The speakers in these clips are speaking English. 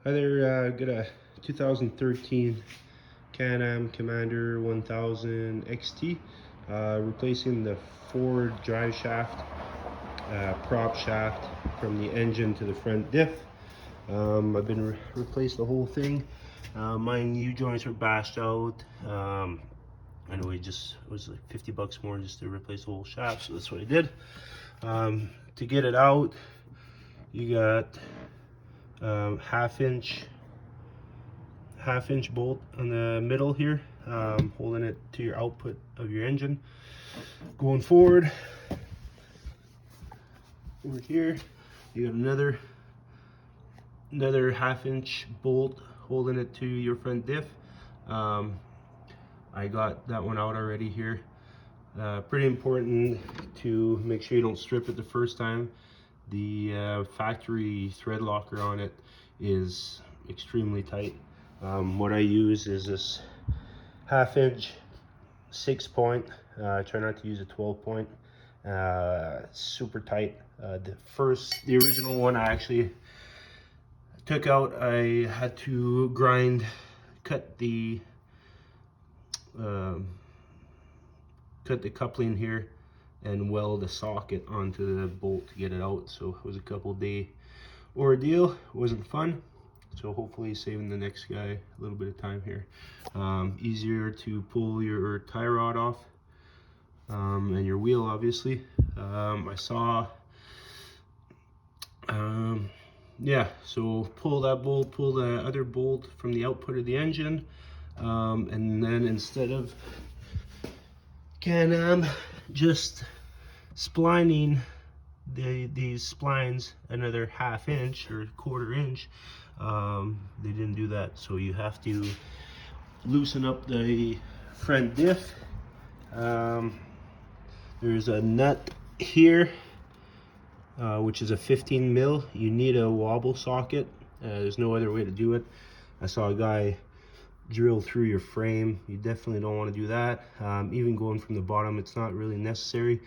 Hi there, got a 2013 Can-Am Commander 1000 XT, replacing the Ford drive shaft, prop shaft from the engine to the front diff. I've been replaced the whole thing. My U joints were bashed out. Anyway, it was like 50 bucks more just to replace the whole shaft, so that's what I did. To get it out, you got half inch bolt on the middle here, holding it to your output of your engine. Going forward, over here, you got another half-inch bolt holding it to your front diff. I got that one out already here. Pretty important to make sure you don't strip it the first time. The factory thread locker on it is extremely tight. What I use is this half-inch 6-point. Try not to use a 12-point. Super tight. The original one I actually took out. I had to cut the coupling here and weld a socket onto the bolt to get it out. So it was a couple-day ordeal. It wasn't fun. So hopefully saving the next guy a little bit of time here. Easier to pull your tie rod off, and your wheel, obviously. I saw, yeah, so pull that bolt, pull the other bolt from the output of the engine, and then instead of Can-Am just splining these splines another half-inch or quarter-inch, they didn't do that. So you have to loosen up the front diff. There's a nut here, which is a 15 mil. You need a wobble socket. There's no other way to do it. I saw a guy drill through your frame. You definitely don't want to do that. Even going from the bottom, it's not really necessary.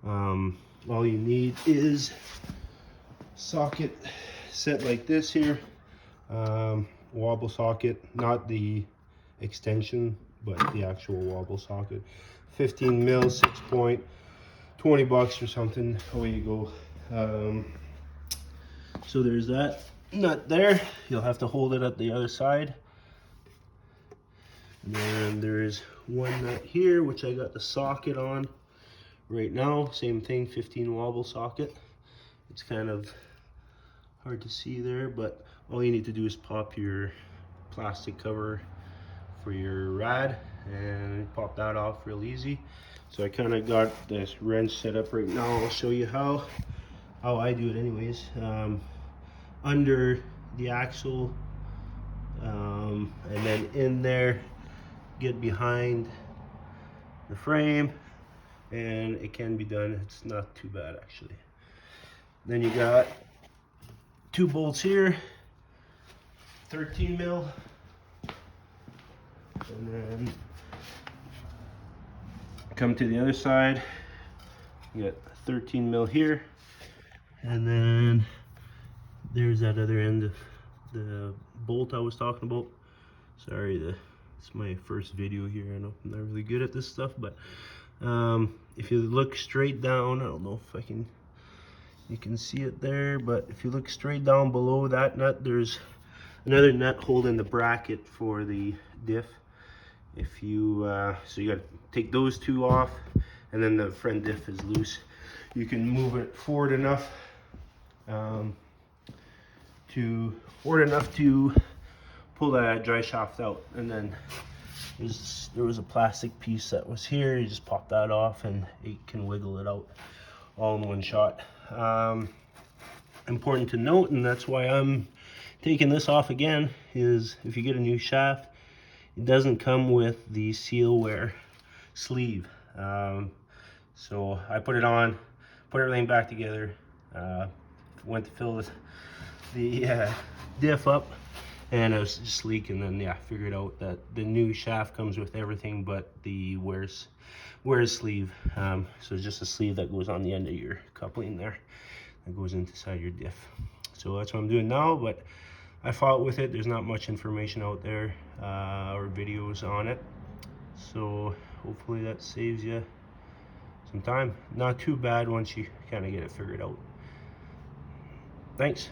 All you need is socket set like this here. Wobble socket, not the extension, but the actual wobble socket. 15 mil, 6-point, 20 bucks or something. Away you go. So there's that nut there. You'll have to hold it at the other side. And then there's one nut here, which I got the socket on right now. Same thing, 15 wobble socket. It's kind of hard to see there, but all you need to do is pop your plastic cover for your rad and pop that off real easy. So I kind of got this wrench set up right now. I'll show you how I do it anyways. Under the axle, and then in there, get behind the frame, and it can be done. It's not too bad actually. Then you got two bolts here, 13 mil, and then come to the other side. You got 13 mil here, and then there's that other end of the bolt I was talking about. Sorry, it's my first video here. I know I'm not really good at this stuff, but if you look straight down, I don't know if you can see it there, but if you look straight down below that nut, there's another nut holding the bracket for the diff. If you so you got to take those two off, and then the front diff is loose. You can move it forward enough to pull that dry shaft out, and then there was a plastic piece that was here. You just pop that off and it can wiggle it out all in one shot. Important to note, and that's why I'm taking this off again, is if you get a new shaft, it doesn't come with the seal wear sleeve. So I put it on, put everything back together, went to fill the diff up, and it was just leaking. And yeah, figured out that the new shaft comes with everything but the wears sleeve. So it's just a sleeve that goes on the end of your coupling there, that goes inside your diff. So that's what I'm doing now, but I fought with it. There's not much information out there or videos on it, so hopefully that saves you some time. Not too bad once you kind of get it figured out. Thanks.